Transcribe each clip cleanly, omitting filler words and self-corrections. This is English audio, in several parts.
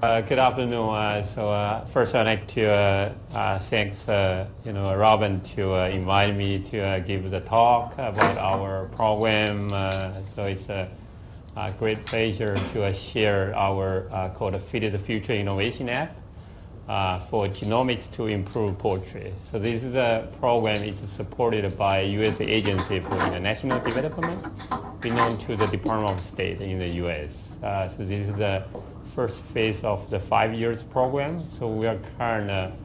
Good afternoon. First, I'd like to thanks Robin to invite me to give the talk about our program. So it's a great pleasure to share our called Feed the Future Innovation App for genomics to improve poultry. So this is a program. It's supported by U.S. Agency for International Development, belong to the Department of State in the U.S. So this is the first phase of the 5 years program. So we are currently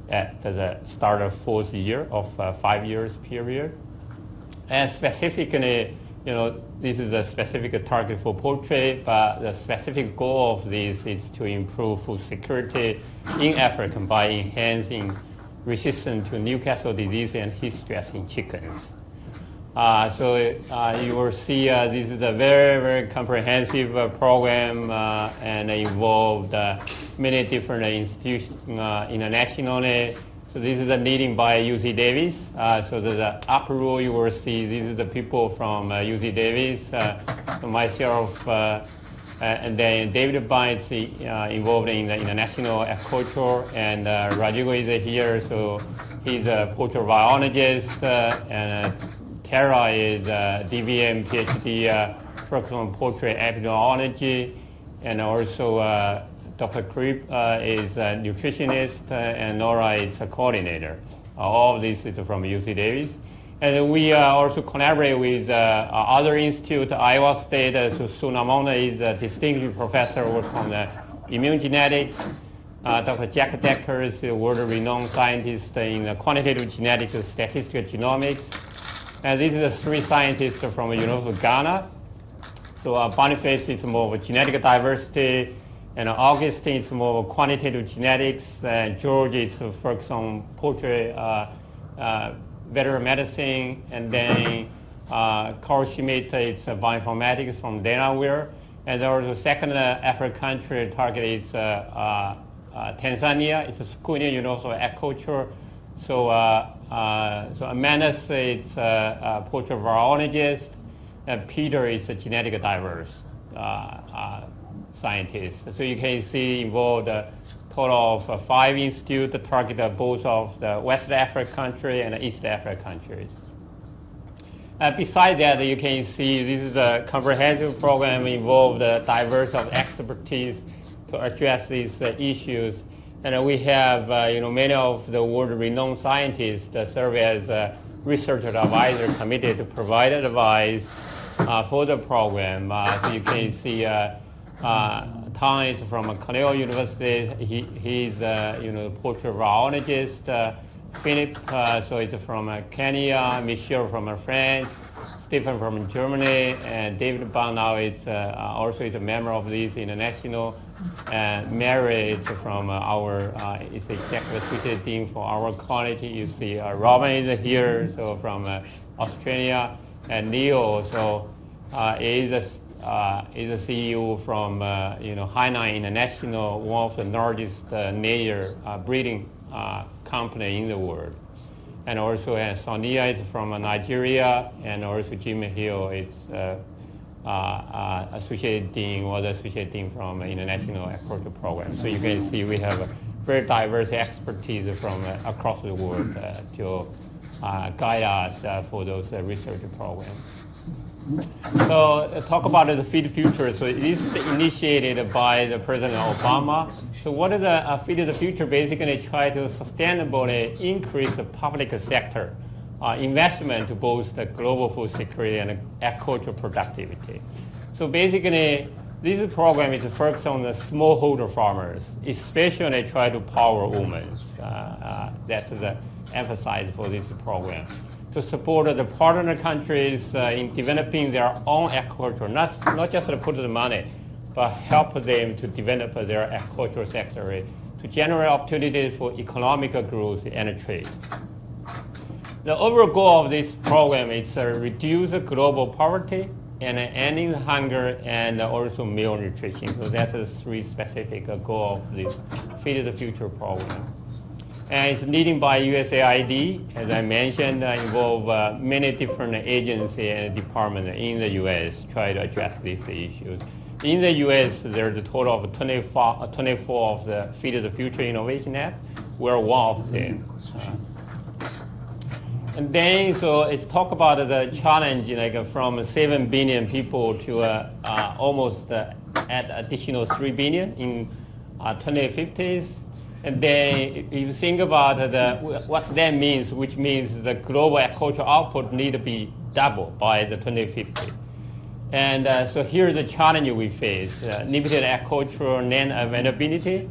at the start of fourth year of 5 years period. And specifically, this is a specific target for poultry, but the specific goal of this is to improve food security in Africa by enhancing resistance to Newcastle disease and heat stress in chickens. You will see this is a very, very comprehensive program and involved many different institutions internationally. So this is a leading by UC Davis. So the upper row you will see, this is the people from UC Davis. So myself and then David Bynes involved in the international agriculture, and Rodrigo is here. So he's a poultry biologist, and Tara is DVM PhD focused on poultry epidemiology, and also Dr. Creep is a nutritionist, and Nora is a coordinator. All of this is from UC Davis. And we also collaborate with other institute, Iowa State. So Sunamona is a distinguished professor working on the immune genetics. Dr. Jack Decker is a world-renowned scientist in quantitative genetics and statistical genomics. And these are the three scientists from the University of Ghana. So Boniface is more of genetic diversity, and Augustine is more of quantitative genetics, and George is focused on poultry veterinary medicine, and then Carl Schmidt is bioinformatics from Delaware. And there was a second African country target is Tanzania. It's a school in Universal Agriculture. So Amanda is a poultry virologist, and Peter is a genetic diverse scientist. So you can see involved a total of 5 institutes that target both of the West African country and the East African countries. Besides that, you can see this is a comprehensive program involved diverse of expertise to address these issues. And we have many of the world-renowned scientists that serve as research advisor committee to provide advice for the program. So you can see Tom is from Cornell University. He's poultry virologist. Philip, so he's from Kenya. Michelle from France. Stephen from Germany, and David Bang now is also is a member of this international. And Mary is from our is the executive secretary team for our quality. You see Robin is here, so from Australia, and Neil so is a CEO from Hainan International, one of the largest layer breeding company in the world. And also Sonia is from Nigeria, and also Jim Hill is associate dean from International Agriculture Program. So you can see we have a very diverse expertise from across the world to guide us for those research programs. So talk about the Feed the Future. So it is initiated by the President Obama. So what is the Feed the Future? Basically try to sustainably increase the public sector investment to boost the global food security and agricultural productivity. So basically this program is focused on the smallholder farmers, especially try to power women. That's the emphasis for this program. To support the partner countries in developing their own agriculture, not just to put the money, but help them to develop their agricultural sector to generate opportunities for economic growth and trade. The overall goal of this program is to reduce global poverty and ending hunger and also malnutrition. So that's the 3 specific goals of this Feed the Future program. And it's leading by USAID, as I mentioned, involve many different agencies and departments in the U.S. try to address these issues. In the U.S., there's a total of 24 of the Feed the Future Innovation Act. We're one of them. And then, so it's talk about the challenge, like from 7 billion people to almost add additional 3 billion in 2050s. And then if you think about what that means, which means the global agricultural output need to be double by the 2050. And so here's the challenge we face. Limited agricultural land availability,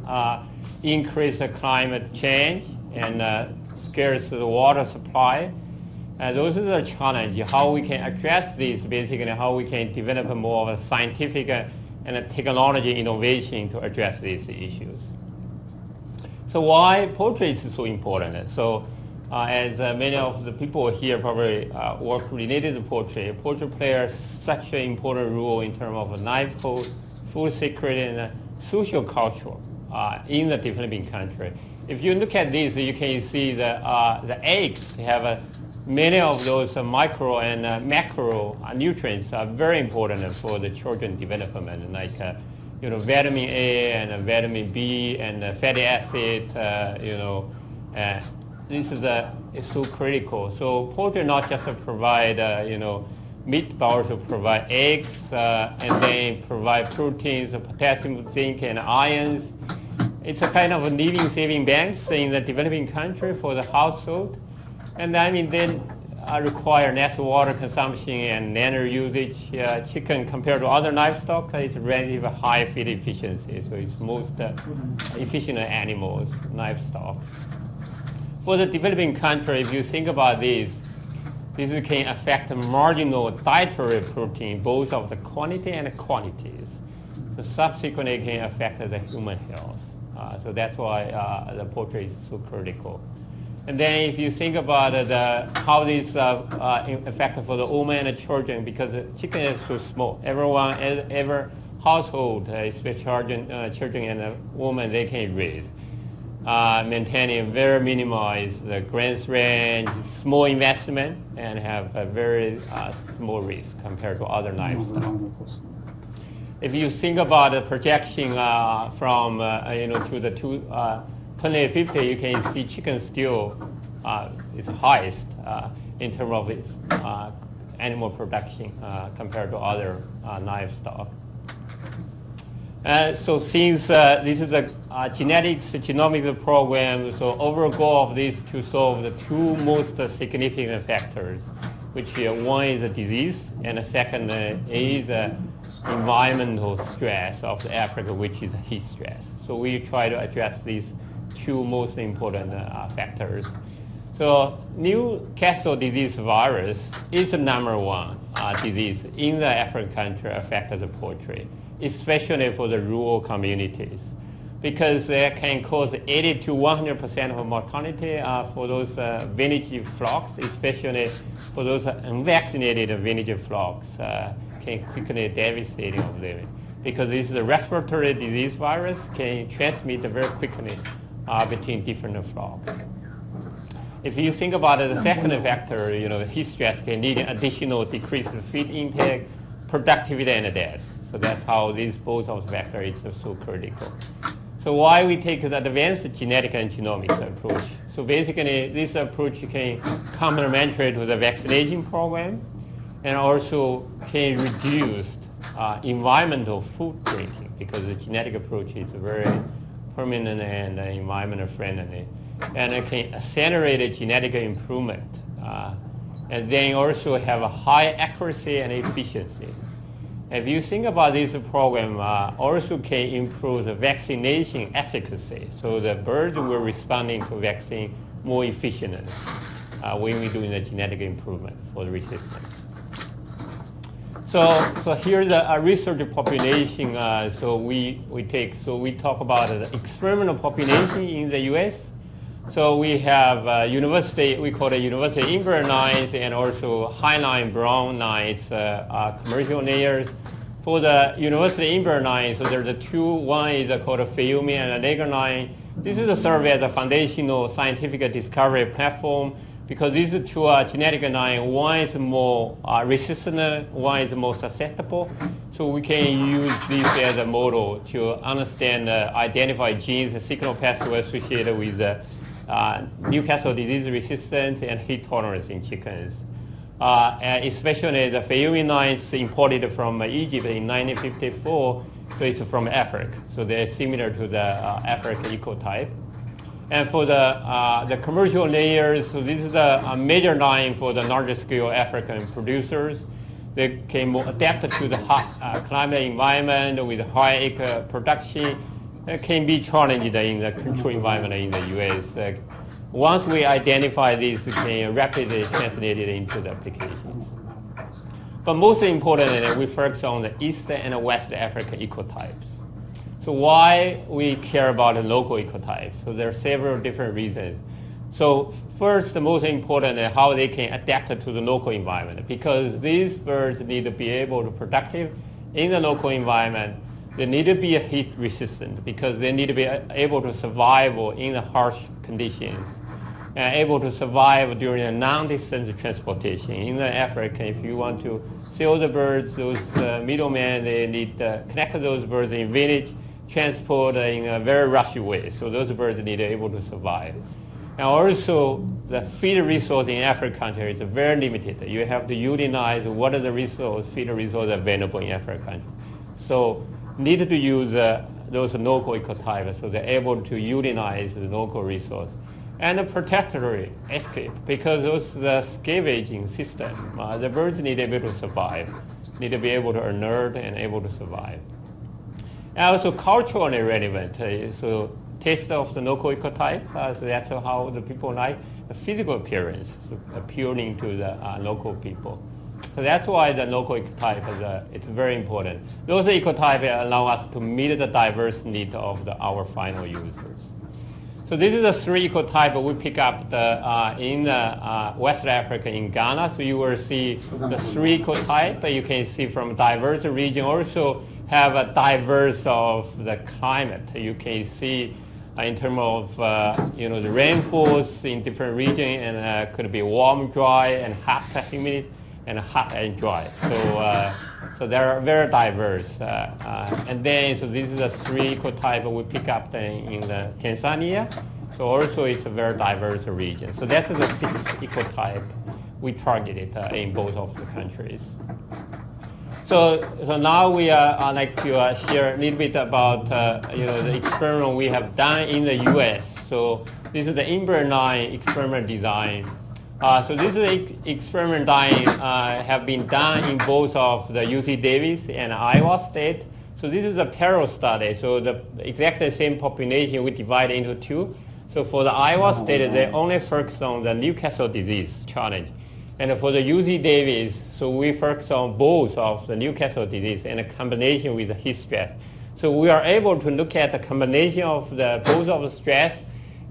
increased climate change, and scarce water supply. Those are the challenges, how we can address this, basically how we can develop more of a scientific and technology innovation to address these issues. So why poultry is so important? So as many of the people here probably work related to poultry plays such an important role in terms of livelihood, food security, and social culture in the developing country. If you look at this, you can see the eggs have many of those micro and macro nutrients are very important for the children development, like vitamin A and vitamin B and fatty acid, this is so critical. So poultry not just provide, meat, but also provide eggs and then provide proteins, potassium, zinc, and ions. It's a kind of a living saving banks in the developing country for the household. And I mean, then require less water consumption and land usage. Chicken compared to other livestock is relatively high feed efficiency, so it's most efficient animals, livestock. For the developing country, if you think about this can affect the marginal dietary protein, both of the quantity and the quantities. So subsequently it can affect the human health. So that's why the poultry is so critical. And then if you think about how this affect for the women and children, because the chicken is so small, every household, especially children and women, they can raise. Maintaining very minimize the grains range, small investment, and have a very small risk compared to other livestock. If you think about the projection from to the 2050, you can see chicken still is highest in terms of its animal production compared to other livestock. So since this is a genomic program, so overall goal of this to solve the two most significant factors, which one is a disease and the second is environmental stress of Africa, which is heat stress. So we try to address these two most important factors. So Newcastle disease virus is the number one disease in the African country affecting the poultry, especially for the rural communities, because they can cause 80 to 100% of mortality for those vintage flocks, especially for those unvaccinated vintage flocks, can quickly devastating of them, because this is a respiratory disease virus can transmit very quickly between different flocks. If you think about the second factor, heat stress can lead to additional decreased feed intake, productivity, and death. So that's how these both of factors is so critical. So why we take the advanced genetic and genomics approach? So basically, this approach can complementary to the vaccination program, and also can reduce environmental footprinting, because the genetic approach is very permanent and environmental friendly, and it can accelerate genetic improvement, and then also have a high accuracy and efficiency. If you think about this program, also can improve the vaccination efficacy, so the birds will responding to vaccine more efficiently when we're doing the genetic improvement for the resistance. So here's a research population. So we talk about the experimental population in the U.S. So we have university, we call it university inbred lines, and also highline brown lines, commercial layers. For the university inbred line, so there's the two. One is called a Fayumi and a Lager line. This is a survey as a foundational scientific discovery platform, because these two genetic lines, one is more resistant, one is more susceptible. So we can use this as a model to understand, identify genes and signal pathways associated with Newcastle disease resistance and heat tolerance in chickens. And especially the Fayuminites imported from Egypt in 1954, so it's from Africa. So they're similar to the African ecotype. And for the commercial layers, so this is a major line for the larger scale African producers. They can adapt to the hot climate environment with high egg production. It can be challenged in the control environment in the U.S. Once we identify this, we can rapidly translate it into the applications. But most importantly, we focus on the East and West African ecotypes. So why we care about the local ecotypes? So there are several different reasons. So first, the most important is how they can adapt to the local environment, because these birds need to be able to productive in the local environment. They need to be heat resistant because they need to be able to survive in the harsh conditions and able to survive during a long-distance transportation. In Africa, if you want to sell the birds, those middlemen, they need to connect those birds in village, transport in a very rushy way. So those birds need to be able to survive. And also, the feed resource in African countries is very limited. You have to utilize what are the feed resources available in African countries. So need to use those local ecotypes so they're able to utilize the local resource. And a protectory escape, because those the scavenging system, the birds need to be able to survive, need to be able to alert and able to survive. And also culturally relevant, so taste of the local ecotype, so that's how the people like the physical appearance, so appealing to the local people. So that's why the local ecotype it's very important. Those ecotypes allow us to meet the diverse needs of our final users. So this is the three ecotypes we pick up in West Africa, in Ghana. So you will see the three ecotypes. You can see from diverse region also have a diverse of the climate. You can see in terms of the rainfalls in different regions, and could be warm, dry, and hot, humid, and hot and dry. So they are very diverse. And then, so this is the three ecotypes we pick up in the Tanzania. So also it's a very diverse region. So that's the six ecotype we targeted in both of the countries. So now we like to share a little bit about the experiment we have done in the U.S. So this is the inbred line experiment design. So this is experiment have been done in both of the UC Davis and Iowa State. So this is a parallel study. So the exactly same population we divide into two. So for the Iowa State, they only focus on the Newcastle disease challenge. And for the UC Davis, so we focus on both of the Newcastle disease and a combination with the heat stress. So we are able to look at the combination of both of the stress,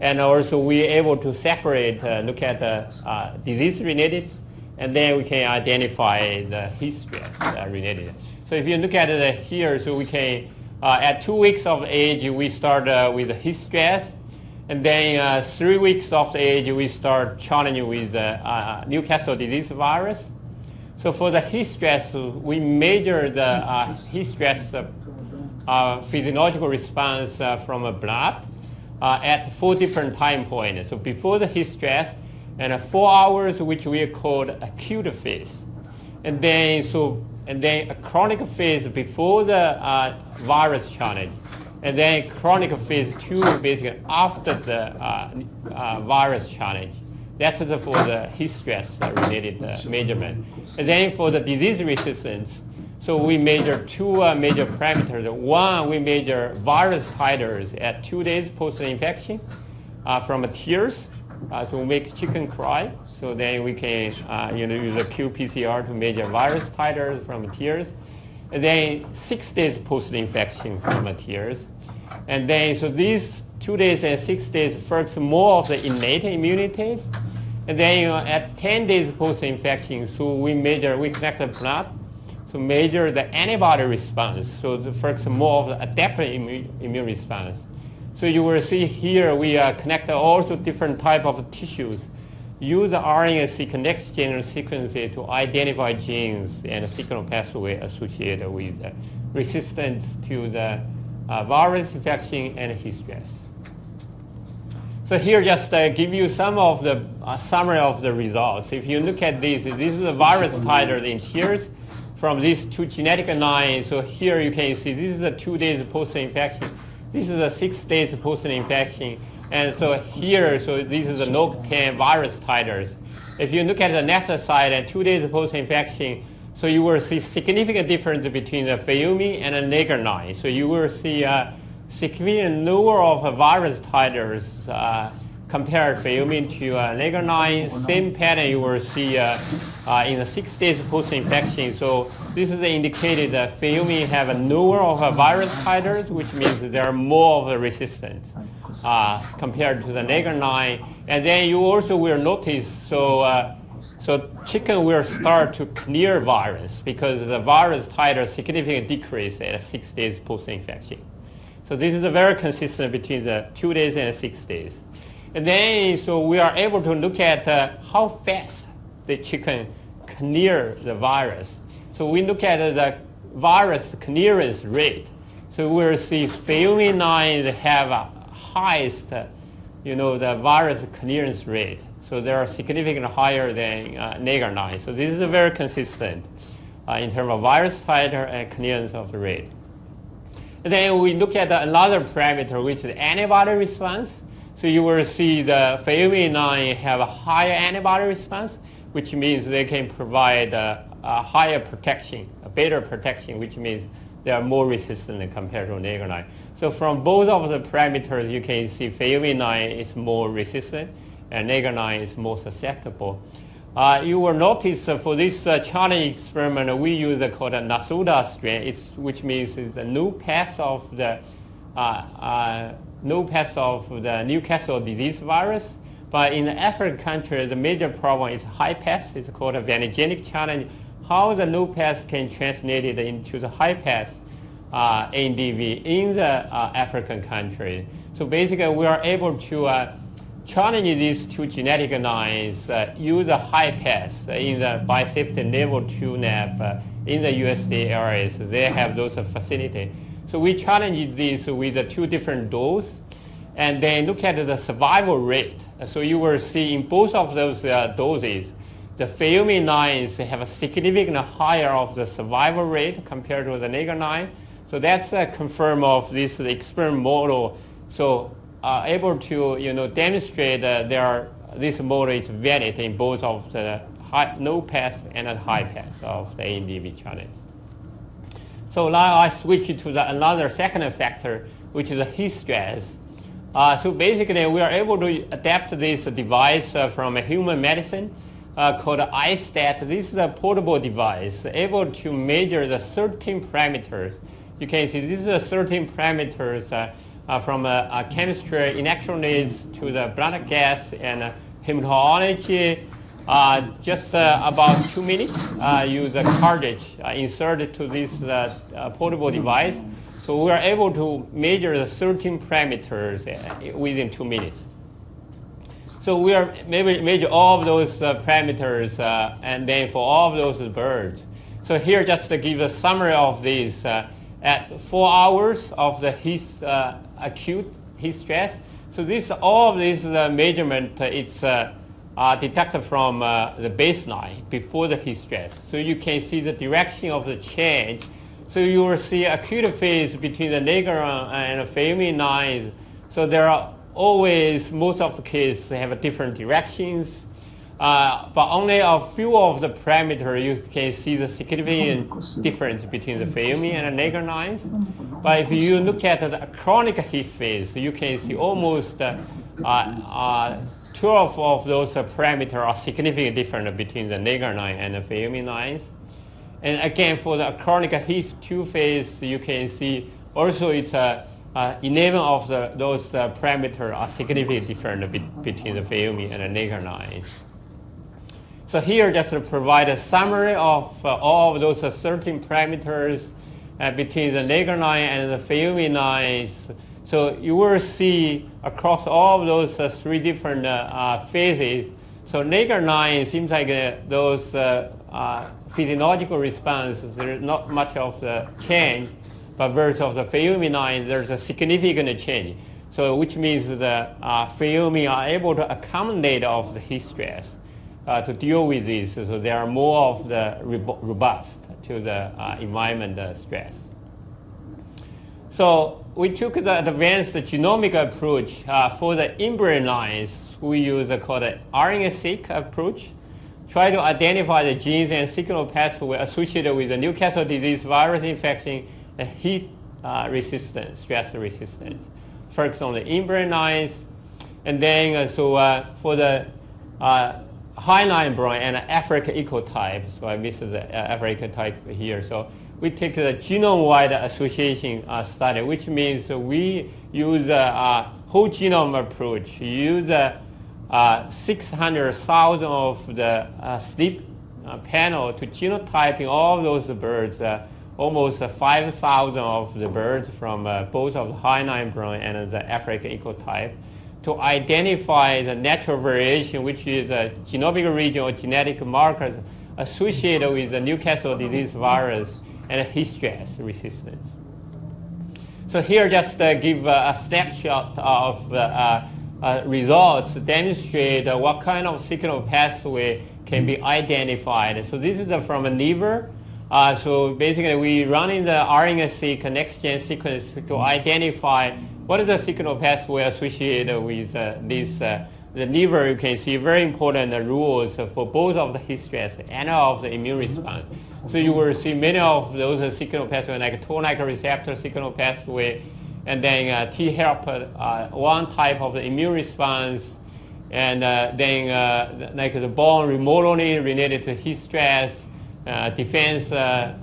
and also we are able to separate, look at the disease-related, and then we can identify the heat stress related. So if you look at it here, so we can, at 2 weeks of age, we start with the heat stress, and then 3 weeks of age, we start challenging with Newcastle disease virus. So for the heat stress, we measure the heat stress physiological response from a blood at 4 different time points. So before the heat stress, and 4 hours, which we call acute phase, and then a chronic phase before the virus challenge, and then chronic phase 2 basically after the virus challenge. That's for the heat stress related measurement. And then for the disease resistance, so we measure two major parameters. One, we measure virus titers at 2 days post-infection from tears. So we make chicken cry. So then we can use a qPCR to measure virus titers from tears. And then 6 days post-infection from tears. And then so these 2 days and 6 days focus more of the innate immunities. And then at 10 days post-infection, so we connect the blood to measure the antibody response. So the focus more of the adaptive immune response. So you will see here we connect also different type of tissues. use the RNA-seq next-gen sequencing to identify genes and signal pathway associated with resistance to the virus infection and heat stress. So here just give you some of the summary of the results. If you look at this is the virus titer in tiers from these two genetic lines. So here you can see this is the 2 days post-infection. This is the 6 days post-infection. And so here, so this is the NOC10 virus titers. If you look at the left side and 2 days post-infection, so you will see significant difference between the Fayumi and the Neger9. So you will see a significant lower of virus titers compared Fayumi to Neger9. Same pattern you will see in the 6 days post-infection. So this is indicated that Fayumi have a lower of virus titers, which means there are more of the resistance compared to the Neger9. And then you also will notice, so chicken will start to clear virus because the virus titer significantly decrease at 6 days post-infection. So this is very consistent between the 2 days and 6 days. And then, so we are able to look at how fast the chicken clear the virus. So we look at the virus clearance rate. So we'll see Fayumi 9 have a highest, the virus clearance rate. So they are significantly higher than Neger9. So this is very consistent in terms of virus titer and clearance of the rate. And then we look at another parameter, which is antibody response. So you will see the Fayumi 9 have a higher antibody response, which means they can provide a higher protection, a better protection, which means they are more resistant compared to Neger9. So from both of the parameters, you can see Fayumi 9 is more resistant and Neger9 is more susceptible. You will notice for this challenge experiment, we use called a Nasuda strain, which means it's a new path of the Newcastle disease virus. But in the African country, the major problem is high path. It's called a vanigenic challenge. How the new path can translate it into the high path NDV in the African country. So basically, we are able to challenge these two genetic lines, use a high path in the biosafety level 2 NAP in the USDA areas. They have those facilities. So we challenge this with 2 different doses and then look at the survival rate. So you will see in both of those doses, the Fayumi 9s have a significantly higher of the survival rate compared to the Neger9. So that's a confirm of this experiment model. So able to demonstrate that this model is valid in both of the low pass and the high pass of the NDV challenge. So now I switch to another second factor, which is the heat stress. So basically, we are able to adapt this device from a human medicine called iStat. This is a portable device able to measure the 13 parameters. You can see these are 13 parameters from chemistry, electronics to the blood gas and hematology. Just about 2 minutes, use a cartridge inserted to this portable device. So we are able to measure the 13 parameters within 2 minutes. So we are measure all of those parameters and then for all of those birds. So here just to give a summary of this, at 4 hours of the acute heat stress. So all of this measurement, it's detected from the baseline before the heat stress. So you can see the direction of the change. So you will see acute phase between the Neger and the Fayumi 9. So there are always, most of the cases have different directions. But only a few of the parameters you can see the significant difference between the Fayumi and the Neger9s. But if you look at the chronic heat phase, you can see almost 12 of those parameters are significantly different between the Neger9 and the Fayumi 9s. And again, for the chronic heat 2 phase, you can see also it's 11 of those parameters are significantly different between the Fayumi and the Neger9s. So here just to provide a summary of all of those 13 parameters between the Neger9 and the Fayumi 9s. So you will see across all of those 3 different phases, So Nager 9 seems like those physiological responses, there's not much of the change, but versus of the Fayumi 9, there's a significant change. So which means the Fayumi are able to accommodate of the heat stress to deal with this. So they are more of the robust to the environment stress. So we took the advanced genomic approach for the inbred lines. We use called the RNA-seq approach. Try to identify the genes and signal pathway associated with the Newcastle disease virus infection and heat resistance, stress resistance. First on the inbred lines, and then for the high-line brown and Africa ecotype. So I missed the Africa type here. So we take the genome-wide association study, which means we use a whole genome approach. Use 600,000 of the sleep panel to genotyping all those birds, almost 5,000 of the birds from both of the high-line brown and the Africa ecotype, to identify the natural variation, which is a genomic region or genetic markers associated with the Newcastle disease virus and heat stress resistance. So here just give a snapshot of results to demonstrate what kind of signal pathway can be identified. So this is from a liver. So basically we running the RNA-seq next-gen sequence to identify what is the signal pathway associated with this. The liver, you can see very important rules for both of the heat stress and of the immune response. So you will see many of those signal pathways like toll-like receptor signal pathway, and then T helper, one type of the immune response, and then like the bone remodeling related to heat stress, defense,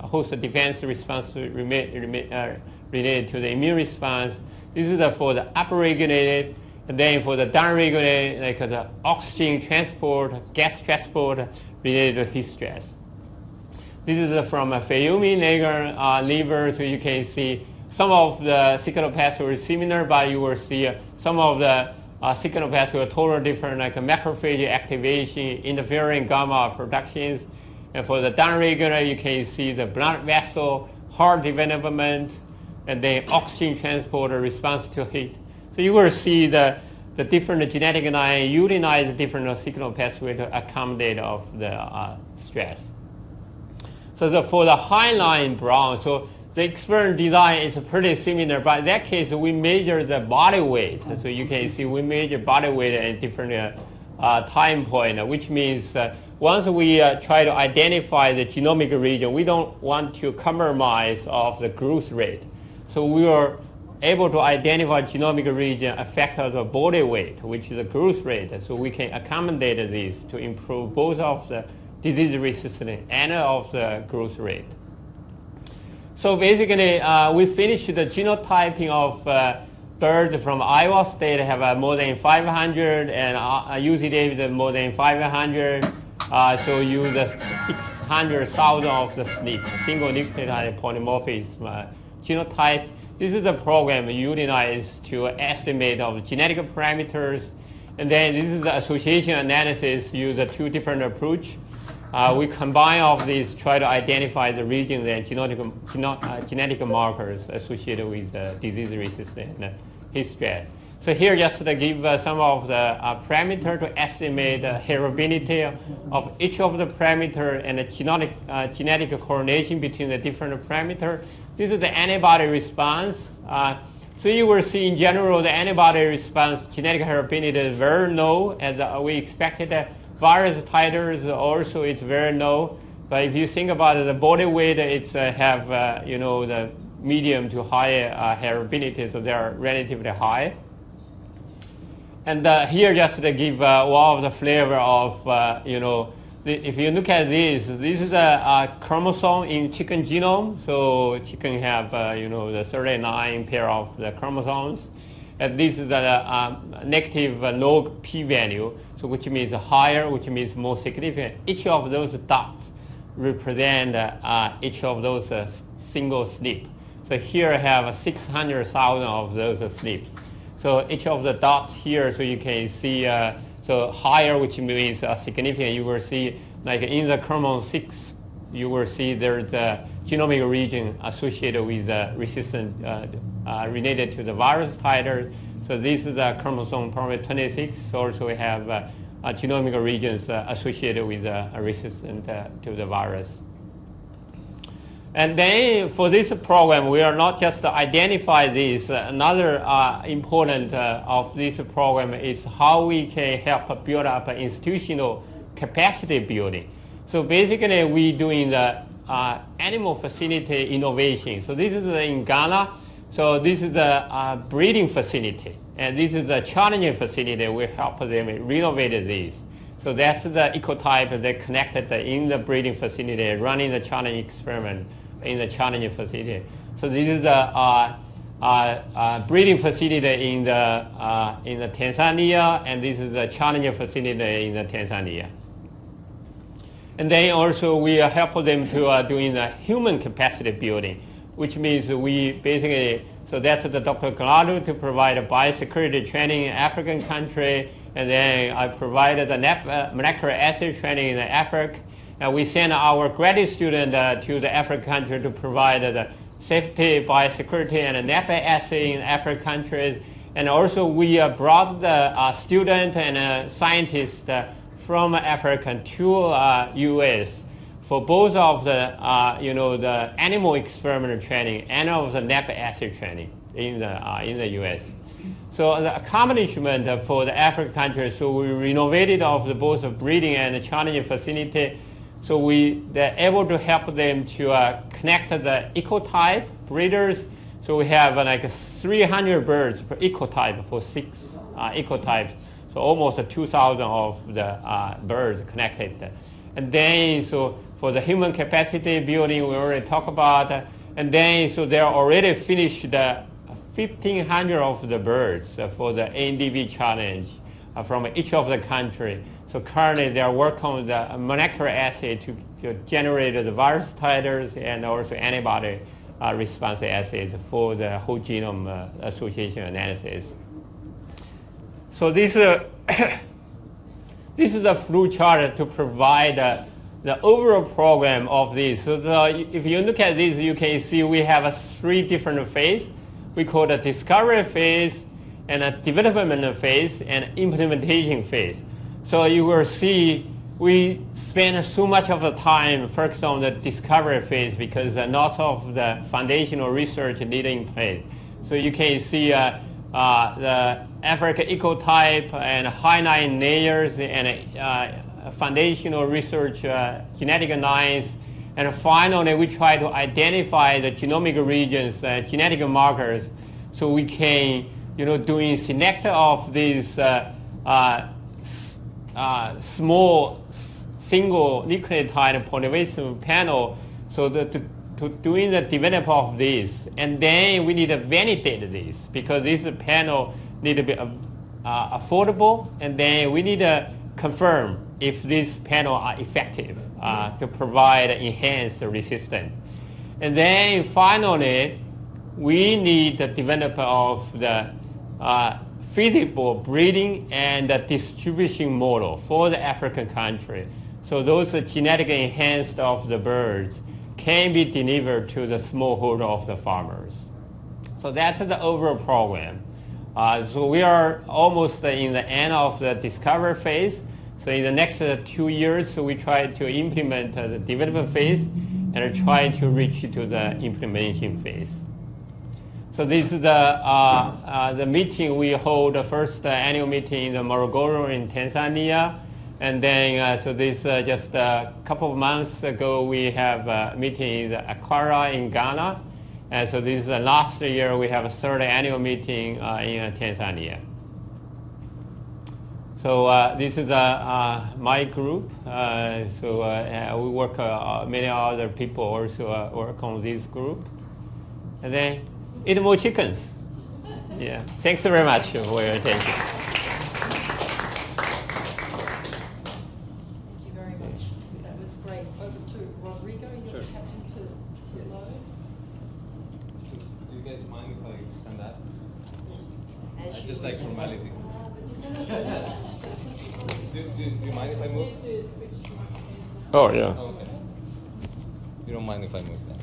host defense response related to the immune response. This is for the upregulated, and then for the downregulated, like the oxygen transport, gas transport related to heat stress. This is from a Fayumi Nager liver, so you can see some of the signal pathways similar, but you will see some of the signal pathways are totally different, like macrophage activation, interferon gamma productions. And for the downregulator, you can see the blood vessel, heart development, and then oxygen transport response to heat. So you will see the different genetic line utilize different signal pathway to accommodate of the stress. So for the high-line brown, so the experimental design is pretty similar, but in that case we measure the body weight. So you can see we measure body weight at different time point, which means once we try to identify the genomic region, we don't want to compromise of the growth rate. So we are able to identify genomic region affect the body weight, which is the growth rate. So we can accommodate this to improve both of the disease resistance and of the growth rate. So basically, we finished the genotyping of birds from Iowa State, have more than 500, and UC Davis more than 500. So use 600,000 of the SNP, single nucleotide polymorphism genotype. This is a program utilized to estimate of genetic parameters. And then this is the association analysis, use two different approach. We combine all of these, try to identify the regions and genetic markers associated with disease resistance and heat stress. So here just to give some of the parameter to estimate the heritability of each of the parameter and the genetic correlation between the different parameter. This is the antibody response. So you will see in general the antibody response genetic heritability is very low, as we expected. Virus titers also is very low. But if you think about it, the body weight, it's have the medium to high heritability, so they are relatively high. And here just to give one of the flavor of if you look at this is a chromosome in chicken genome. So chicken have the 39 pair of the chromosomes, and this is a negative log p-value. So which means higher, which means more significant. Each of those dots represent each of those single SNP. So here I have 600,000 of those SNPs. So each of the dots here, so you can see So higher, which means significant, you will see like in the chromosome 6, you will see there's a genomic region associated with resistant related to the virus titer. So this is a chromosome probably 26. Also we have genomic regions associated with resistant to the virus. And then for this program, we are not just identify this. Another important of this program is how we can help build up an institutional capacity building. So basically, we doing the animal facility innovation. So this is in Ghana. So this is the breeding facility, and this is a challenging facility. We help them renovate this. So that's the ecotype that connected in the breeding facility, running the challenge experiment in the challenge facility. So this is a breeding facility in the Tanzania, and this is a challenge facility in the Tanzania. And then also we help them to doing the human capacity building, which means we basically, so that's the Dr. Gallardo to provide a biosecurity training in African country, and then I provided the molecular assay training in Africa. And we send our graduate student to the African country to provide the safety, biosecurity, and NAPA assay in African countries. And also we brought the student and scientists from Africa to U.S. for both of the, the animal experiment training and of the NAPA assay training in the U.S. So the accomplishment for the African countries, so we renovated of the both the breeding and the challenge facility. So they're able to help them to connect the ecotype breeders. So we have like 300 birds per ecotype for 6 ecotypes. So almost 2,000 of the birds connected. And then so for the human capacity building, we already talked about. And then so they're already finished 1,500 of the birds for the NDV challenge from each of the country. So currently they are working on the molecular assay to generate the virus titers and also antibody response assays for the whole genome association analysis. So this this is a flow chart to provide the overall program of this. So if you look at this, you can see we have 3 different phases. We call the discovery phase, and a development phase, and implementation phase. So you will see we spend so much of the time focused on the discovery phase because lots of the foundational research needed in place. So you can see the Africa ecotype and hyaline layers and foundational research genetic lines. And finally, we try to identify the genomic regions, genetic markers, so we can, doing select of these small single nucleotide polymerase panel, so to doing the development of this, and then we need to validate this because this panel need to be affordable, and then we need to confirm if this panel are effective to provide enhanced resistance. And then finally, we need the development of the feasible breeding and the distribution model for the African country. So those genetic enhanced of the birds can be delivered to the smallholder of the farmers. So that's the overall program. So we are almost in the end of the discovery phase. So in the next 2 years, we try to implement the development phase and try to reach to the implementation phase. So this is the meeting we hold, the first annual meeting in Morogoro in Tanzania. And then, so this just a couple of months ago, we have a meeting in Accra in Ghana. And so this is last year, we have a 3rd annual meeting in Tanzania. So this is my group. We work, many other people also work on this group. And then eat more chickens. Yeah. Thanks very much for your attention. Thank you very much. That was great. Over to Rodrigo. You're captain to load. Do you guys mind if I stand up? I just like formality. Do you mind if I move? Oh, yeah. Oh, okay. You don't mind if I move that?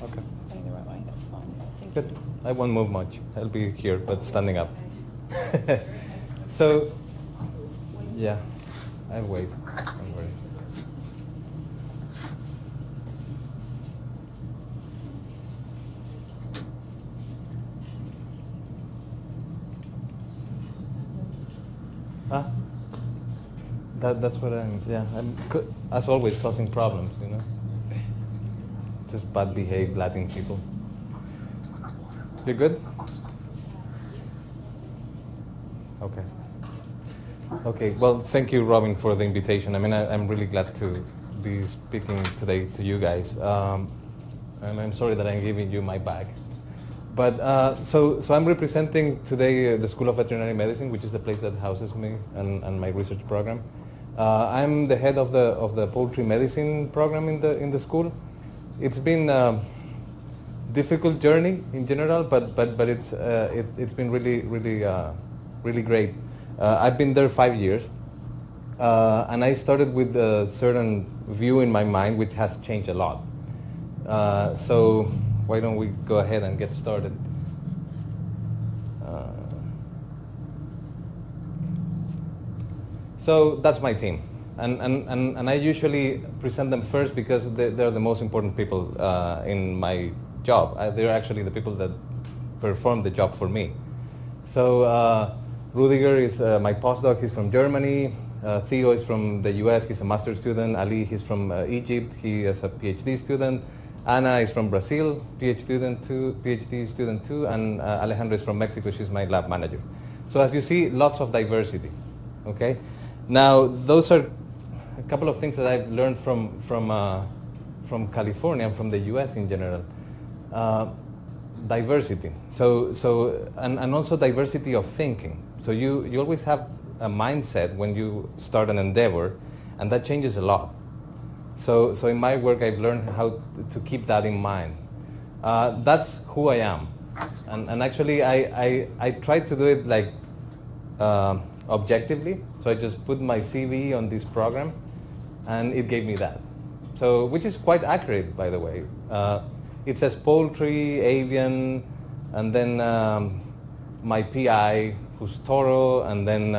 Okay. Going the right way, that's fine. Thank Good. you. I won't move much. I'll be here, but standing up. So, yeah, I'll wait. Don't worry. Ah, that's what as always, causing problems, you know. Just bad behaved Latin people. You good? Okay. Okay, well, thank you, Robin, for the invitation. I mean, I'm really glad to be speaking today to you guys. And I'm sorry that I'm giving you my bag. But so I'm representing today the School of Veterinary Medicine, which is the place that houses me and my research program. I'm the head of the Poultry Medicine program in the school. It's been a difficult journey in general, but it's been really great. I've been there 5 years, and I started with a certain view in my mind, which has changed a lot. So why don't we go ahead and get started? So that's my team. And I usually present them first because they're the most important people in my job. They're actually the people that perform the job for me. So Rodrigo is my postdoc. He's from Germany. Theo is from the US. He's a master's student. Ali, he's from Egypt. He is a PhD student. Ana is from Brazil, PhD student too. And Alejandra is from Mexico. She's my lab manager. So as you see, lots of diversity. Okay. Now those are a couple of things that I've learned from California and from the US in general. Diversity. And also diversity of thinking. So you always have a mindset when you start an endeavor, and that changes a lot. So in my work, I've learned how to keep that in mind. That's who I am. And actually, I try to do it like objectively. So I just put my CV on this program, and it gave me that. So, which is quite accurate, by the way. It says poultry, avian, and then my PI, who's Toro, and then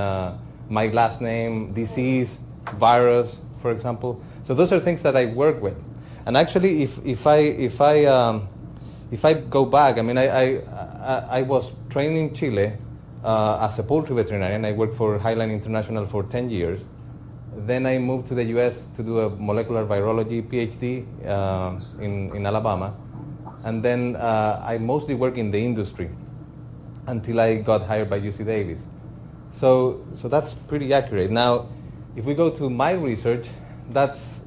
my last name, disease, virus, for example. So those are things that I work with. And actually, if I go back, I mean, I was trained in Chile as a poultry veterinarian. I worked for Highline International for 10 years. Then I moved to the US to do a molecular virology PhD in Alabama. And then I mostly work in the industry until I got hired by UC Davis. So that's pretty accurate. Now, if we go to my research, that's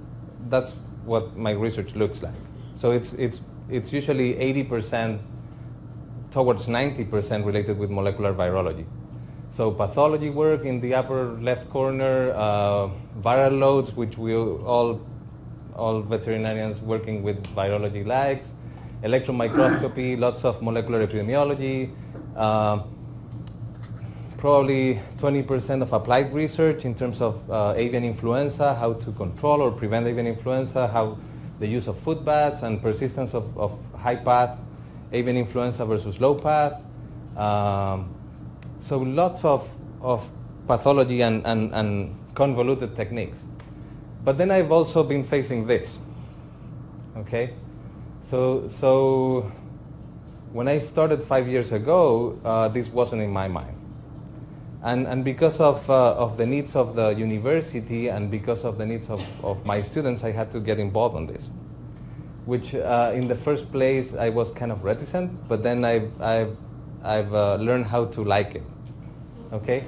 what my research looks like. So it's usually 80% towards 90% related with molecular virology. So pathology work in the upper left corner, viral loads, which we all veterinarians working with virology like, electron microscopy, lots of molecular epidemiology, probably 20% of applied research in terms of avian influenza, how to control or prevent avian influenza, how the use of food baths and persistence of high path avian influenza versus low path. So lots of pathology and convoluted techniques. But then I've also been facing this, okay? So when I started 5 years ago, this wasn't in my mind. And because of the needs of the university and because of the needs of my students, I had to get involved on this, which in the first place I was kind of reticent, but then I've learned how to like it, okay?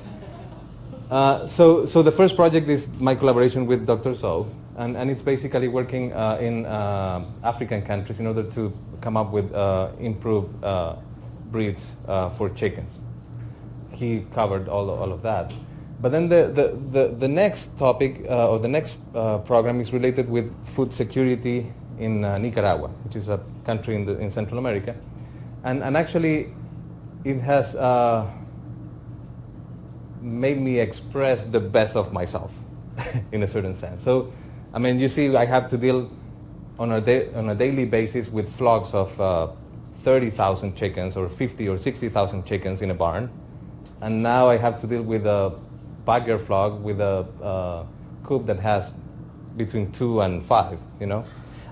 So the first project is my collaboration with Dr. Zhou, and it's basically working in African countries in order to come up with improved breeds for chickens. He covered all of that. But then the next topic or the next program is related with food security in Nicaragua, which is a country in Central America. And actually, it has made me express the best of myself in a certain sense. So, I mean, you see, I have to deal on a daily basis with flocks of 30,000 chickens or 50 or 60,000 chickens in a barn. And now I have to deal with a backyard flock with a coop that has between 2 and 5, you know.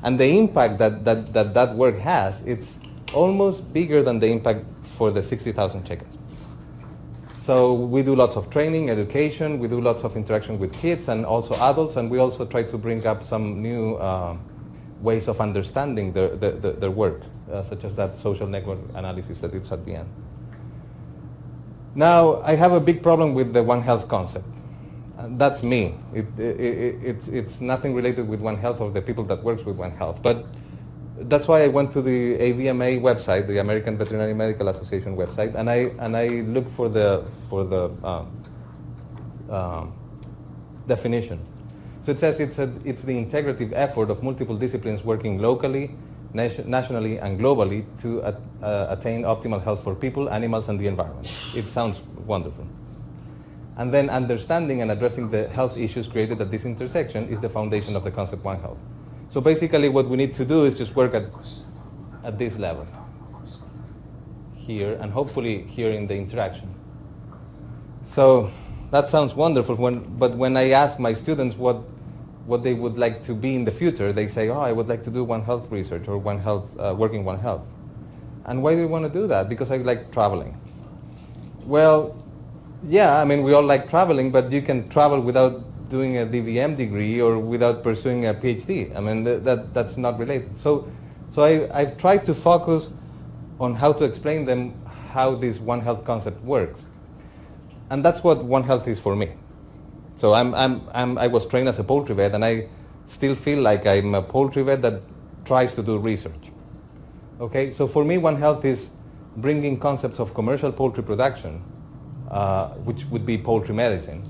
And the impact that work has, it's almost bigger than the impact for the 60,000 chickens. So we do lots of training, education, we do lots of interaction with kids and also adults, and we also try to bring up some new ways of understanding their work, such as that social network analysis that it's at the end. Now, I have a big problem with the One Health concept. That's me. It's nothing related with One Health or the people that works with One Health. But that's why I went to the AVMA website, the American Veterinary Medical Association website, and I looked for the definition. So it says it's the integrative effort of multiple disciplines working locally, nationally, and globally to attain optimal health for people, animals, and the environment. It sounds wonderful. And then understanding and addressing the health issues created at this intersection is the foundation of the concept One Health. So basically what we need to do is just work at this level, here, and hopefully here in the interaction. So that sounds wonderful, but when I ask my students what they would like to be in the future, they say, oh, I would like to do One Health research or One Health, working One Health. And why do you want to do that? Because I like traveling. Well, yeah, I mean, we all like traveling, but you can travel without doing a DVM degree or without pursuing a PhD. I mean, that's not related. So I've tried to focus on how to explain them how this One Health concept works. And that's what One Health is for me. So I was trained as a poultry vet, and I still feel like I'm a poultry vet that tries to do research. Okay, so for me, One Health is bringing concepts of commercial poultry production, which would be poultry medicine,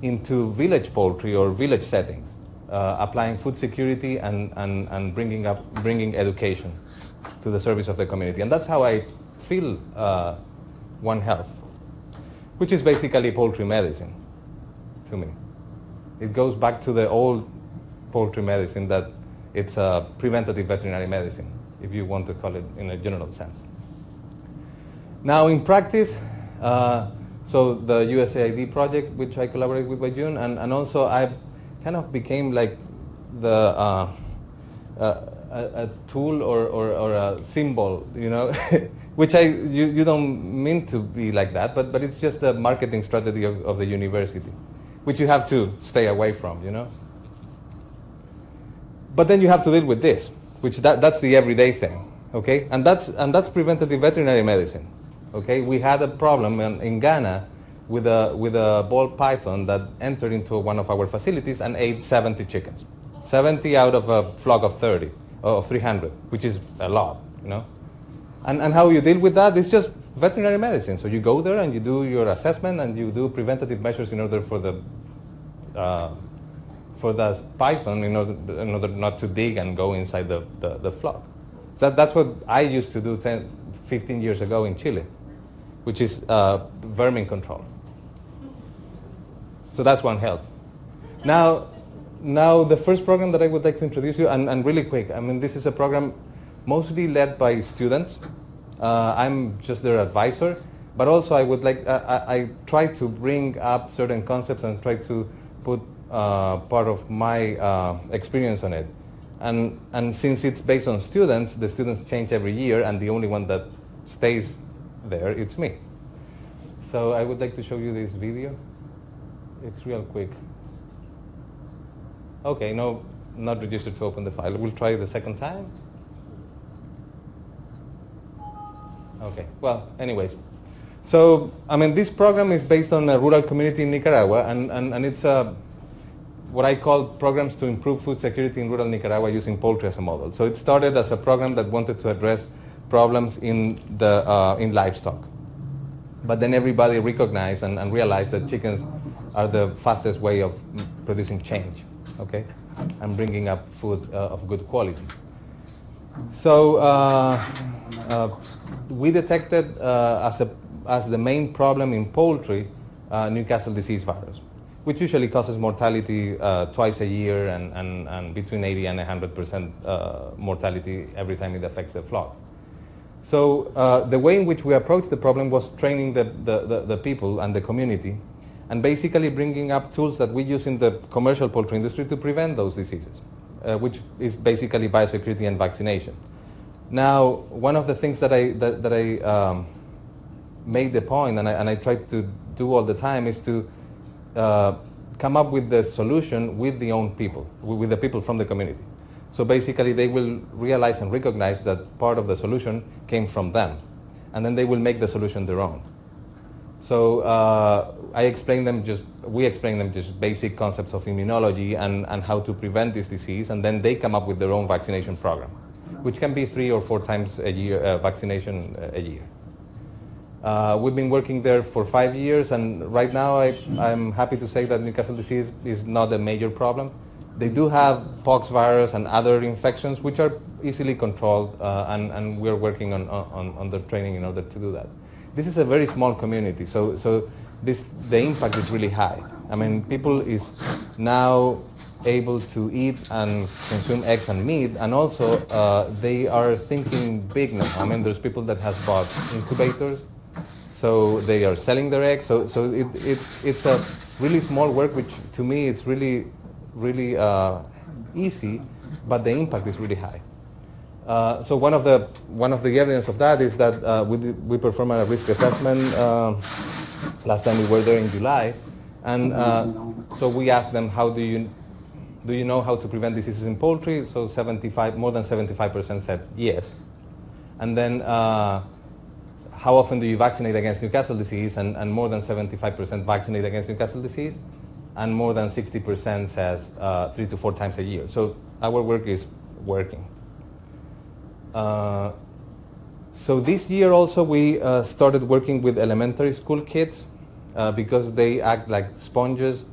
into village poultry or village settings, applying food security and bringing education to the service of the community. And that's how I feel One Health, which is basically poultry medicine to me. It goes back to the old poultry medicine that it's a preventative veterinary medicine, if you want to call it in a general sense. Now in practice, so the USAID project, which I collaborate with Huaijun, and also I kind of became like the a tool or a symbol, you know, which you don't mean to be like that, but it's just a marketing strategy of the university, which you have to stay away from, you know. But then you have to deal with this, which that's the everyday thing, okay? And that's preventative veterinary medicine. Okay, we had a problem in Ghana with a ball python that entered into one of our facilities and ate 70 chickens. 70 out of a flock of 30, or 300, which is a lot, you know. And how you deal with that is just veterinary medicine. So you go there and you do your assessment and you do preventative measures in order for the python in order not to dig and go inside the flock. So that's what I used to do 15 years ago in Chile, which is vermin control. So that's One Health. Now the first program that I would like to introduce you, and really quick, I mean, this is a program mostly led by students. I'm just their advisor, but also I would like, I try to bring up certain concepts and try to put part of my experience on it. And since it's based on students, the students change every year, and the only one that stays there, it's me. So I would like to show you this video. It's real quick. Okay, no, not registered to open the file. We'll try the second time. Okay, well, anyways. So, I mean, this program is based on a rural community in Nicaragua, and it's what I call programs to improve food security in rural Nicaragua using poultry as a model. So it started as a program that wanted to address problems in livestock. But then everybody recognized and realized that chickens are the fastest way of producing change, okay, and bringing up food of good quality. So we detected as the main problem in poultry Newcastle disease virus, which usually causes mortality twice a year and between 80 and 100% mortality every time it affects the flock. So the way in which we approached the problem was training the people and the community, and basically bringing up tools that we use in the commercial poultry industry to prevent those diseases, which is basically biosecurity and vaccination. Now, one of the things that I made the point, and I try to do all the time, is to come up with the solution with the own people, with the people from the community. So basically they will realize and recognize that part of the solution came from them, and then they will make the solution their own. So we explain them just basic concepts of immunology and how to prevent this disease, and then they come up with their own vaccination program, which can be 3 or 4 times a year, vaccination a year. We've been working there for 5 years, and right now I'm happy to say that Newcastle disease is not a major problem. They do have pox virus and other infections which are easily controlled, and we're working on the training in order to do that. This is a very small community, so the impact is really high. I mean, people is now able to eat and consume eggs and meat, and also they are thinking big now. I mean, there's people that have bought incubators, so they are selling their eggs. So it's a really small work, which to me it's really easy, but the impact is really high. So one of the evidence of that is that we performed a risk assessment last time we were there in July, and so we asked them, how do you know how to prevent diseases in poultry? So more than 75% said yes. And then how often do you vaccinate against Newcastle disease? And more than 75% vaccinate against Newcastle disease, and more than 60% says 3 to 4 times a year. So our work is working. So this year also we started working with elementary school kids because they act like sponges.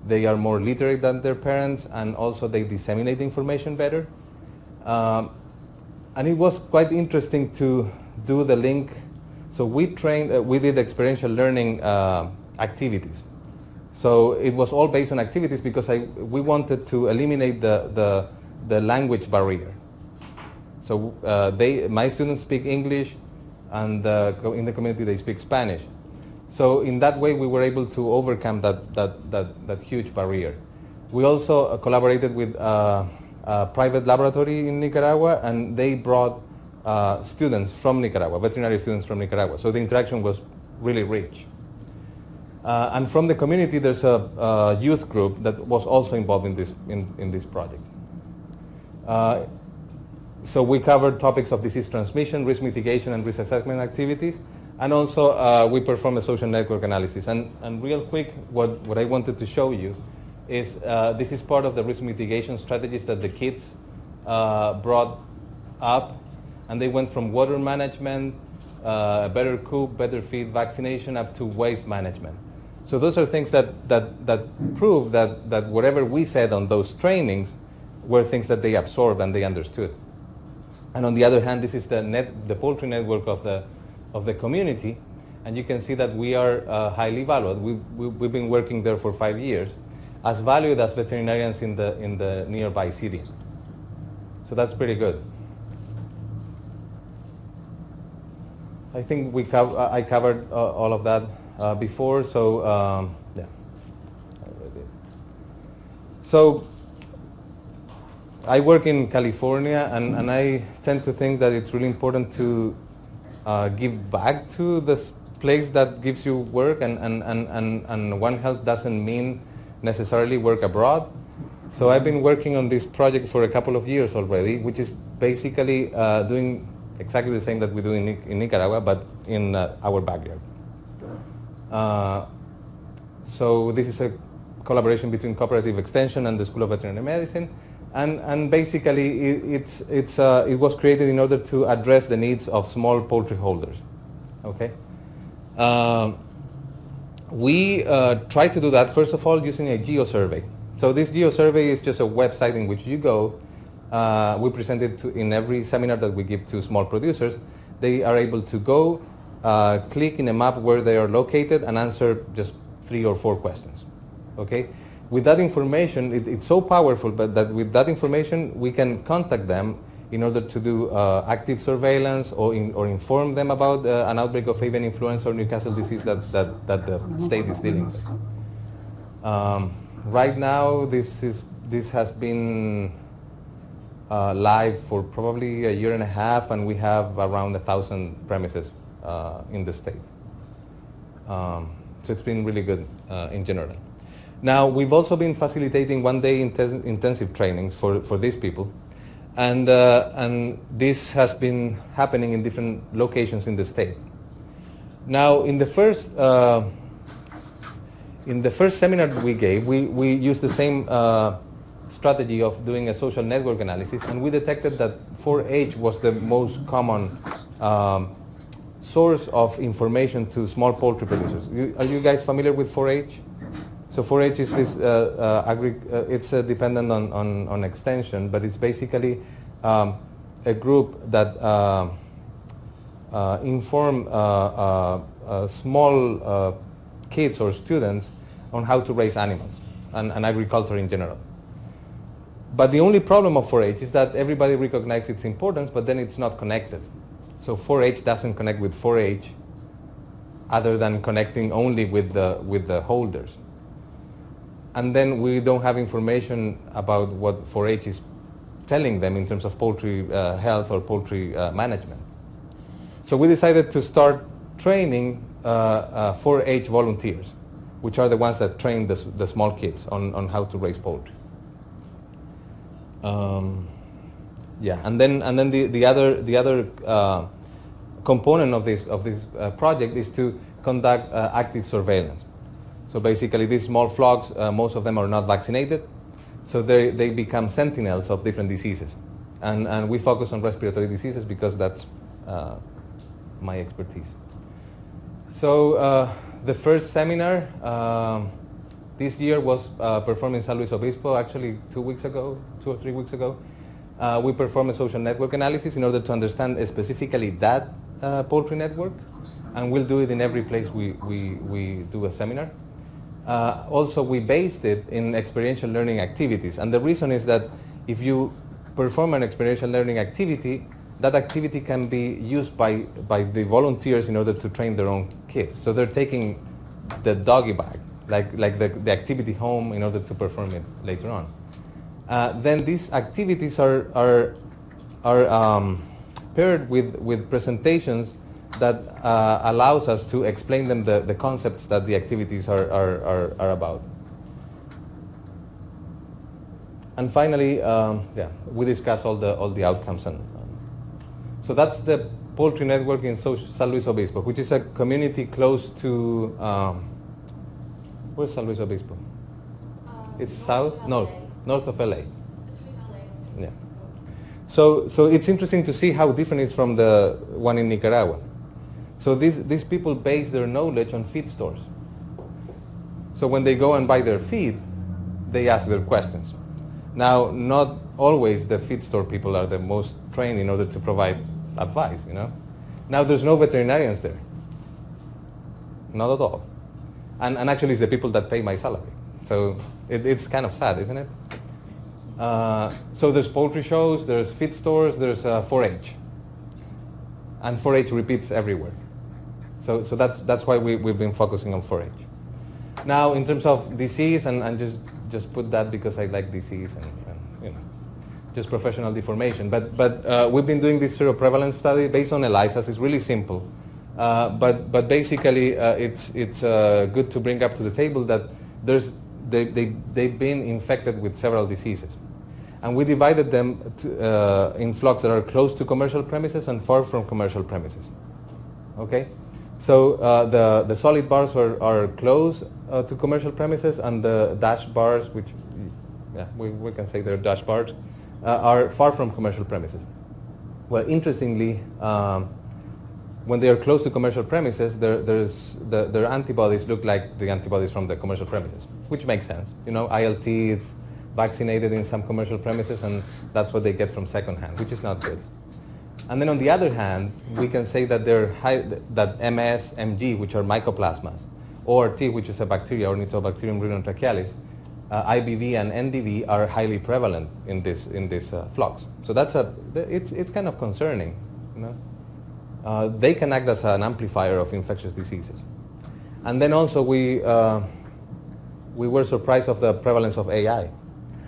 They are more literate than their parents, and also they disseminate information better. And it was quite interesting to do the link. So we did experiential learning activities. So it was all based on activities because we wanted to eliminate the language barrier. So my students speak English, and in the community they speak Spanish. So in that way we were able to overcome that huge barrier. We also collaborated with a private laboratory in Nicaragua, and they brought students from Nicaragua, veterinary students from Nicaragua. So the interaction was really rich. And from the community, there's a youth group that was also involved in this project. So we covered topics of disease transmission, risk mitigation, and risk assessment activities, and also we performed a social network analysis. And real quick, what I wanted to show you is this is part of the risk mitigation strategies that the kids brought up, and they went from water management, better coop, better feed, vaccination, up to waste management. So those are things that prove that whatever we said on those trainings were things that they absorbed and they understood. And on the other hand, this is the poultry network of the community, and you can see that we are highly valued. We've been working there for 5 years, as valued as veterinarians in the nearby cities. So that's pretty good. I think I covered all of that before, so yeah. So I work in California, and I tend to think that it's really important to give back to this place that gives you work, and One Health doesn't mean necessarily work abroad. So I've been working on this project for a couple of years already, which is basically doing exactly the same that we do in Nicaragua, but in our backyard. So this is a collaboration between Cooperative Extension and the School of Veterinary Medicine, and basically it was created in order to address the needs of small poultry holders. Okay. We try to do that first of all using a geo-survey. So this geo-survey is just a website in which you go. We present it in every seminar that we give to small producers, they are able to go, click in a map where they are located and answer just 3 or 4 questions. Okay? With that information, it's so powerful, but that with that information, we can contact them in order to do active surveillance or inform them about an outbreak of avian influenza or Newcastle disease that the state is dealing with. Right now, this has been live for probably a year and a half, and we have around 1,000 premises in the state. So it's been really good in general. Now, we've also been facilitating one-day intensive trainings for these people, and this has been happening in different locations in the state. Now, in the first seminar that we gave, we used the same strategy of doing a social network analysis, and we detected that 4-H was the most common source of information to small poultry producers. Are you guys familiar with 4-H? So 4-H is this, it's dependent on extension, but it's basically a group that inform small kids or students on how to raise animals and agriculture in general. But the only problem of 4-H is that everybody recognizes its importance, but then it's not connected. So 4-H doesn't connect with 4-H other than connecting only with the holders. And then we don't have information about what 4-H is telling them in terms of poultry health or poultry management. So we decided to start training 4-H volunteers, which are the ones that train the small kids on how to raise poultry. Yeah, and then the other component of this project is to conduct active surveillance. So basically, these small flocks, most of them are not vaccinated, so they become sentinels of different diseases, and we focus on respiratory diseases because that's my expertise. So the first seminar this year was performed in San Luis Obispo, actually 2 or 3 weeks ago. We performed a social network analysis in order to understand specifically that poultry network, and we'll do it in every place we do a seminar. Also, we based it in experiential learning activities, and the reason is that if you perform an experiential learning activity, that activity can be used by the volunteers in order to train their own kids. So they're taking the doggy bag, like the activity home, in order to perform it later on. Then these activities are paired with presentations that allows us to explain them the concepts that the activities are about. And finally, yeah, we discuss all the outcomes. So that's the poultry network in San Luis Obispo, which is a community close to, where's San Luis Obispo? It's south, north of LA. Yeah. So it's interesting to see how different it is from the one in Nicaragua. So these people base their knowledge on feed stores. So when they go and buy their feed, they ask their questions. Now, not always the feed store people are the most trained in order to provide advice, you know. Now there's no veterinarians there. Not at all. And actually it's the people that pay my salary. So it's kind of sad, isn't it? So there's poultry shows, there's feed stores, there's 4-H. And 4-H repeats everywhere. So that's why we've been focusing on 4-H. Now, in terms of disease, and just put that because I like disease and you know, just professional deformation. But we've been doing this seroprevalence study based on ELISAs. It's really simple. But basically, it's good to bring up to the table that they've been infected with several diseases. And we divided them in flocks that are close to commercial premises and far from commercial premises. Okay? So the solid bars are close to commercial premises, and the dashed bars, which yeah, we can say they're dashed bars, are far from commercial premises. Well, interestingly, when they are close to commercial premises, their antibodies look like the antibodies from the commercial premises, which makes sense. You know, ILT is vaccinated in some commercial premises, and that's what they get from secondhand, which is not good. And then on the other hand, we can say that that MS, MG, which are mycoplasmas, ORT, which is a bacteria, Ornithobacterium rhinotrachealis, IBV and NDV are highly prevalent in this flocks. So it's kind of concerning, you know. They can act as an amplifier of infectious diseases. And then also we were surprised of the prevalence of AI.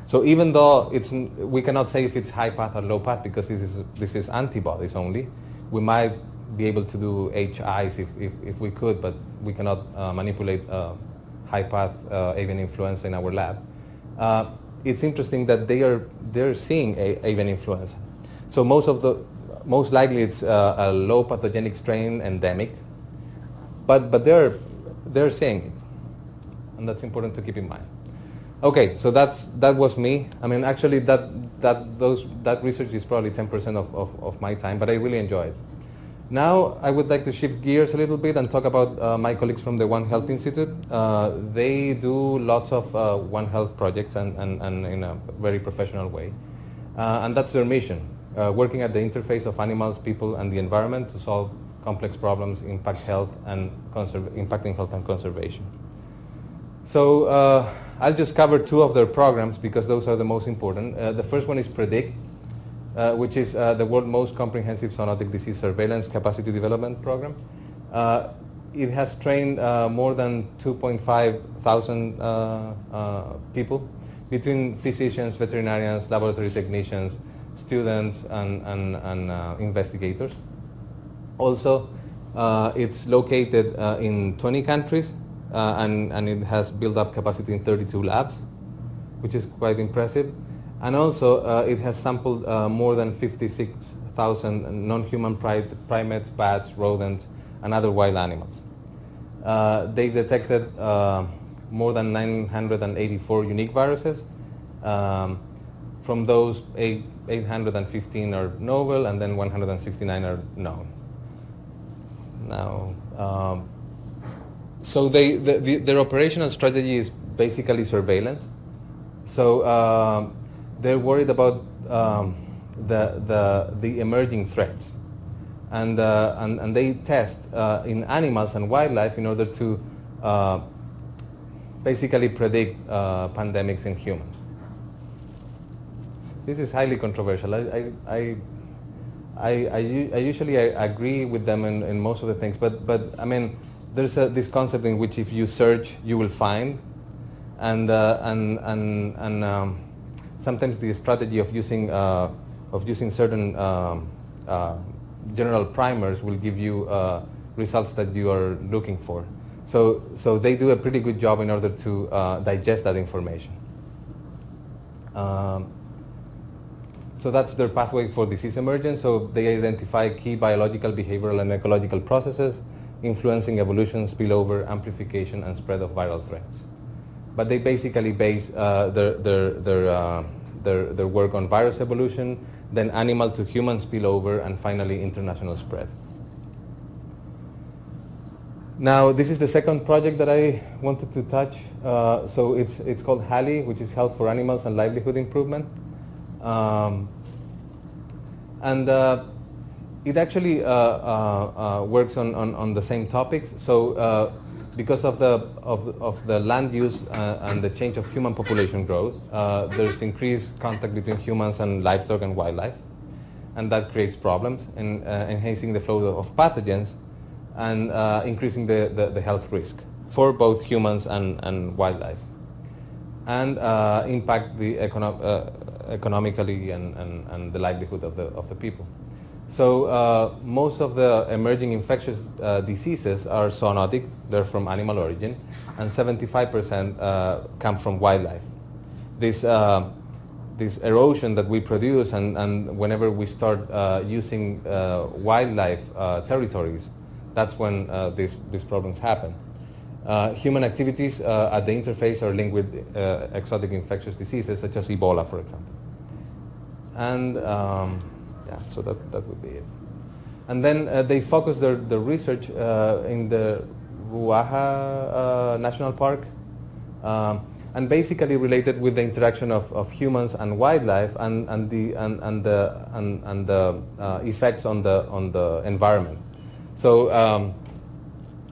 So even though we cannot say if it's high path or low path because this is antibodies only, we might be able to do HIs if we could, but we cannot manipulate high path avian influenza in our lab. It's interesting that they're seeing avian influenza. So most likely it's a low pathogenic strain endemic, but they're seeing it, and that's important to keep in mind. Okay, so that was me. I mean, actually, that research is probably 10% of my time, but I really enjoy it. Now, I would like to shift gears a little bit and talk about my colleagues from the One Health Institute. They do lots of One Health projects and in a very professional way, and that's their mission: working at the interface of animals, people, and the environment to solve complex problems, impacting health and conservation. So I'll just cover two of their programs because those are the most important. The first one is Predict, which is the world's most comprehensive zoonotic disease surveillance capacity development program. It has trained more than 2,500 people between physicians, veterinarians, laboratory technicians, students, and investigators. Also, it's located in 20 countries. And it has built up capacity in 32 labs, which is quite impressive. And also, it has sampled more than 56,000 non-human primates, bats, rodents, and other wild animals. They detected more than 984 unique viruses. From those, 815 are novel, and then 169 are known. Now, so their operational strategy is basically surveillance. So they're worried about the emerging threats, and they test in animals and wildlife in order to basically predict pandemics in humans. This is highly controversial. I usually agree with them in most of the things, but I mean, there's this concept in which if you search, you will find, and sometimes the strategy of using certain general primers will give you results that you are looking for. So they do a pretty good job in order to digest that information. So that's their pathway for disease emergence. So they identify key biological, behavioral, and ecological processes influencing evolution, spillover, amplification, and spread of viral threats. But they basically base their work on virus evolution, then animal to human spillover, and finally international spread. Now, this is the second project that I wanted to touch. So it's called halle, which is Health for Animals and Livelihood Improvement. It actually works on the same topics. So because of the land use and the change of human population growth, there's increased contact between humans and livestock and wildlife, and that creates problems in enhancing the flow of pathogens and increasing the health risk for both humans and wildlife, and impact the economically and the livelihood of the people. So most of the emerging infectious diseases are zoonotic, they're from animal origin, and 75% come from wildlife. This erosion that we produce and whenever we start using wildlife territories, that's when these problems happen. Human activities at the interface are linked with exotic infectious diseases such as Ebola, for example. And so that would be it. And then they focus their research in the Ruaha National Park. and basically related with the interaction of humans and wildlife and the effects on the environment. So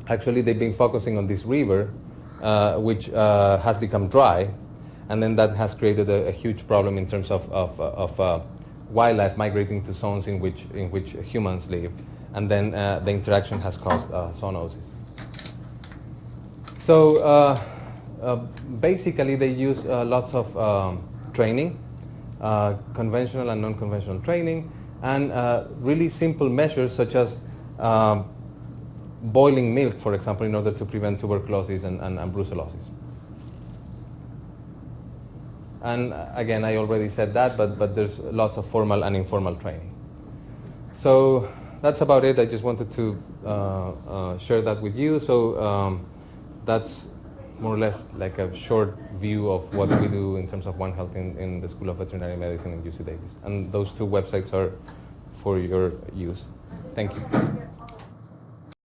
actually they've been focusing on this river, which has become dry, and then that has created a huge problem in terms of wildlife migrating to zones in which humans live, and then the interaction has caused zoonosis. So basically they use lots of training, conventional and non-conventional training, and really simple measures such as boiling milk, for example, in order to prevent tuberculosis and brucellosis. And again, I already said that, but there's lots of formal and informal training. So that's about it. I just wanted to share that with you. So that's more or less like a short view of what we do in terms of One Health in the School of Veterinary Medicine in UC Davis. And those two websites are for your use. Thank you.